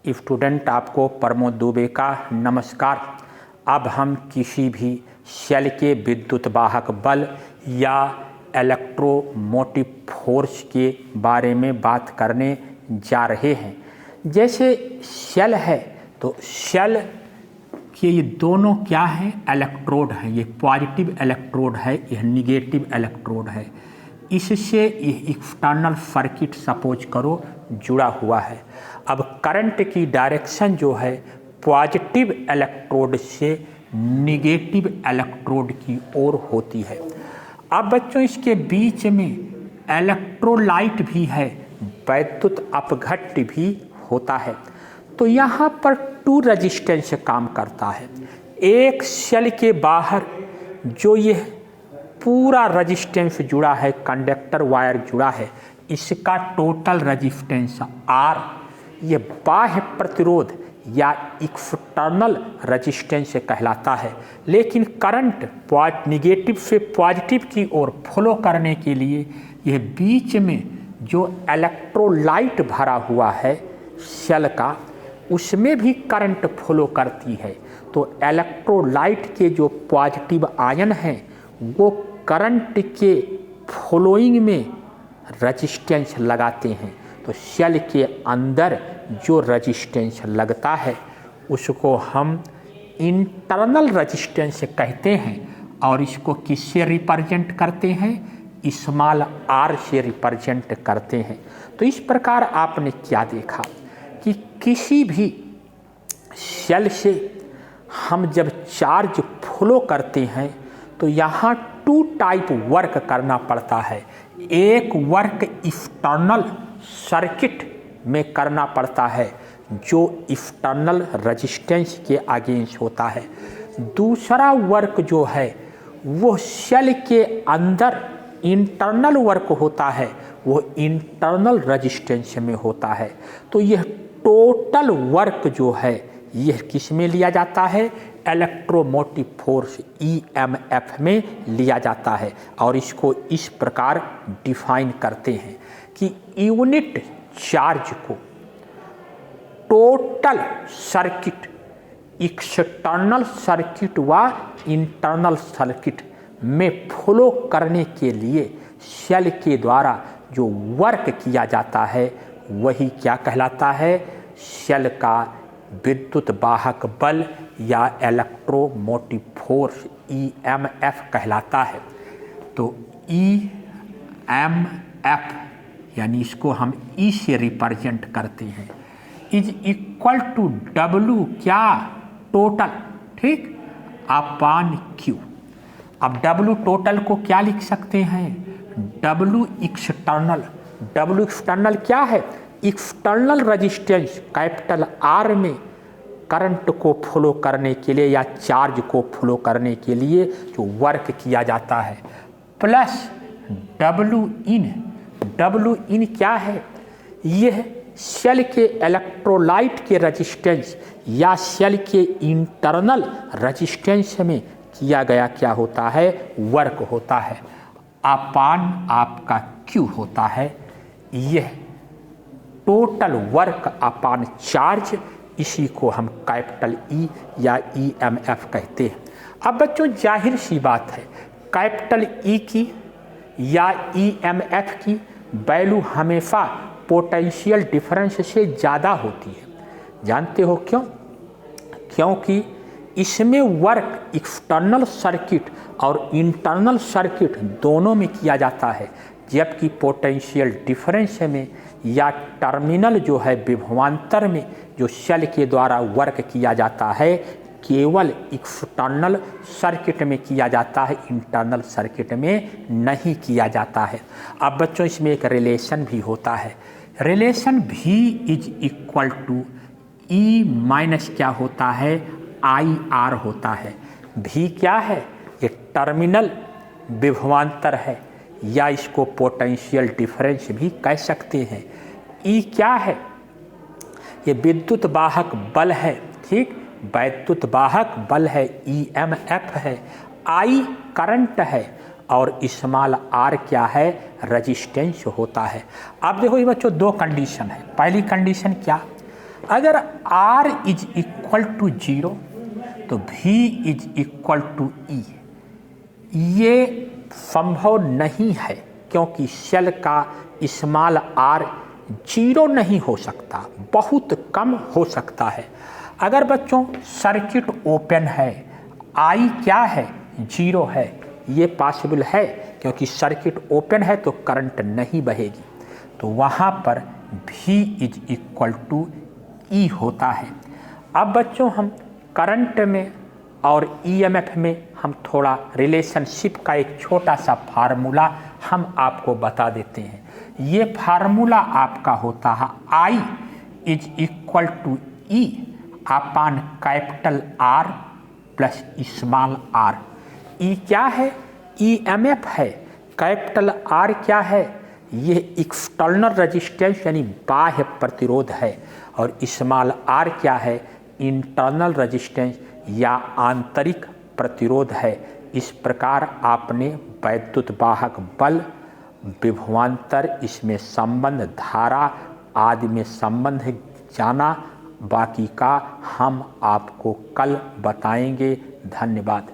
Student आपको प्रमोद दुबे का नमस्कार। अब हम किसी भी सेल के विद्युत वाहक बल या इलेक्ट्रोमोटिव फोर्स के बारे में बात करने जा रहे हैं। जैसे सेल है तो सेल के ये दोनों क्या हैं, इलेक्ट्रोड हैं। ये पॉजिटिव इलेक्ट्रोड है, यह निगेटिव इलेक्ट्रोड है। इससे ये एक्सटर्नल सर्किट सपोज करो जुड़ा हुआ है। अब करंट की डायरेक्शन जो है पॉजिटिव इलेक्ट्रोड से निगेटिव इलेक्ट्रोड की ओर होती है। अब बच्चों इसके बीच में इलेक्ट्रोलाइट भी है, वैद्युत अपघट्य भी होता है। तो यहाँ पर टू रेजिस्टेंस काम करता है। एक सेल के बाहर जो ये पूरा रेजिस्टेंस जुड़ा है, कंडक्टर वायर जुड़ा है, इसका टोटल रेजिस्टेंस R ये बाह्य प्रतिरोध या एक्सटर्नल रेजिस्टेंस कहलाता है। लेकिन करंट निगेटिव से पॉजिटिव की ओर फ्लो करने के लिए यह बीच में जो इलेक्ट्रोलाइट भरा हुआ है सेल का, उसमें भी करंट फ्लो करती है। तो इलेक्ट्रोलाइट के जो पॉजिटिव आयन हैं वो करंट के फ्लोइंग में रेजिस्टेंस लगाते हैं। तो सेल के अंदर जो रेजिस्टेंस लगता है उसको हम इंटरनल रेजिस्टेंस कहते हैं और इसको किससे रिप्रेजेंट करते हैं, स्मॉल r से रिप्रेजेंट करते हैं। तो इस प्रकार आपने क्या देखा कि किसी भी सेल से हम जब चार्ज फ्लो करते हैं तो यहाँ टू टाइप वर्क करना पड़ता है। एक वर्क एक्सटर्नल सर्किट में करना पड़ता है जो एक्सटर्नल रेजिस्टेंस के अगेंस्ट होता है। दूसरा वर्क जो है वो सेल के अंदर इंटरनल वर्क होता है, वो इंटरनल रेजिस्टेंस में होता है। तो यह टोटल वर्क जो है यह किस में लिया जाता है, इलेक्ट्रोमोटिव फोर्स EMF में लिया जाता है। और इसको इस प्रकार डिफाइन करते हैं कि यूनिट चार्ज को टोटल सर्किट, एक्सटर्नल सर्किट व इंटरनल सर्किट में फ्लो करने के लिए सेल के द्वारा जो वर्क किया जाता है वही क्या कहलाता है, सेल का विद्युत वाहक बल या इलेक्ट्रोमोटिव फोर्स EMF कहलाता है। तो EMF यानी इसको हम E से रिप्रेजेंट करते हैं, इज इक्वल टू W क्या, टोटल, ठीक, अपॉन Q। अब W टोटल को क्या लिख सकते हैं, W एक्सटर्नल। W एक्सटर्नल क्या है, एक्सटर्नल रेजिस्टेंस कैपिटल R में करंट को फ्लो करने के लिए या चार्ज को फ्लो करने के लिए जो वर्क किया जाता है, प्लस W इन। W इन क्या है, यह सेल के इलेक्ट्रोलाइट के रेजिस्टेंस या सेल के इंटरनल रेजिस्टेंस में किया गया क्या होता है, वर्क होता है, अपॉन आपका Q होता है। यह टोटल वर्क अपॉन चार्ज, इसी को हम कैपिटल E या EMF कहते हैं। अब बच्चों जाहिर सी बात है, कैपिटल E की या EMF की वैल्यू हमेशा पोटेंशियल डिफरेंस से ज़्यादा होती है। जानते हो क्यों? क्योंकि इसमें वर्क एक्सटर्नल सर्किट और इंटरनल सर्किट दोनों में किया जाता है, जबकि पोटेंशियल डिफरेंस में या टर्मिनल जो है विभवांतर में जो सेल के द्वारा वर्क किया जाता है केवल एक्सटर्नल सर्किट में किया जाता है, इंटरनल सर्किट में नहीं किया जाता है। अब बच्चों इसमें एक रिलेशन भी होता है, relation V is equal to E minus क्या होता है, IR होता है। V क्या है, ये टर्मिनल विभवांतर है या इसको पोटेंशियल डिफरेंस भी कह सकते हैं। E क्या है, ये विद्युत वाहक बल है, ठीक, वैद्युत वाहक बल है, EMF है। I करंट है और स्मॉल r क्या है, रेजिस्टेंस होता है। अब देखो ये बच्चों दो कंडीशन है। पहली कंडीशन क्या, अगर R इज इक्वल टू 0 तो V is equal to E। ये संभव नहीं है क्योंकि शेल का स्मॉल r 0 नहीं हो सकता, बहुत कम हो सकता है। अगर बच्चों सर्किट ओपन है, I क्या है 0 है, ये पॉसिबल है क्योंकि सर्किट ओपन है तो करंट नहीं बहेगी, तो वहाँ पर V is equal to E होता है। अब बच्चों हम करंट में और EMF में हम थोड़ा रिलेशनशिप का एक छोटा सा फार्मूला हम आपको बता देते हैं। ये फार्मूला आपका होता है I is equal to E upon capital R plus small r। E क्या है? EMF है। कैपिटल R क्या है? ये एक्सटर्नल रेजिस्टेंस यानी बाह्य प्रतिरोध है। और स्मॉल r क्या है? इंटरनल रेजिस्टेंस या आंतरिक प्रतिरोध है। इस प्रकार आपने वैद्युत वाहक बल, विभवांतर, इसमें संबंध, धारा आदि में संबंध जाना। बाकी का हम आपको कल बताएंगे। धन्यवाद।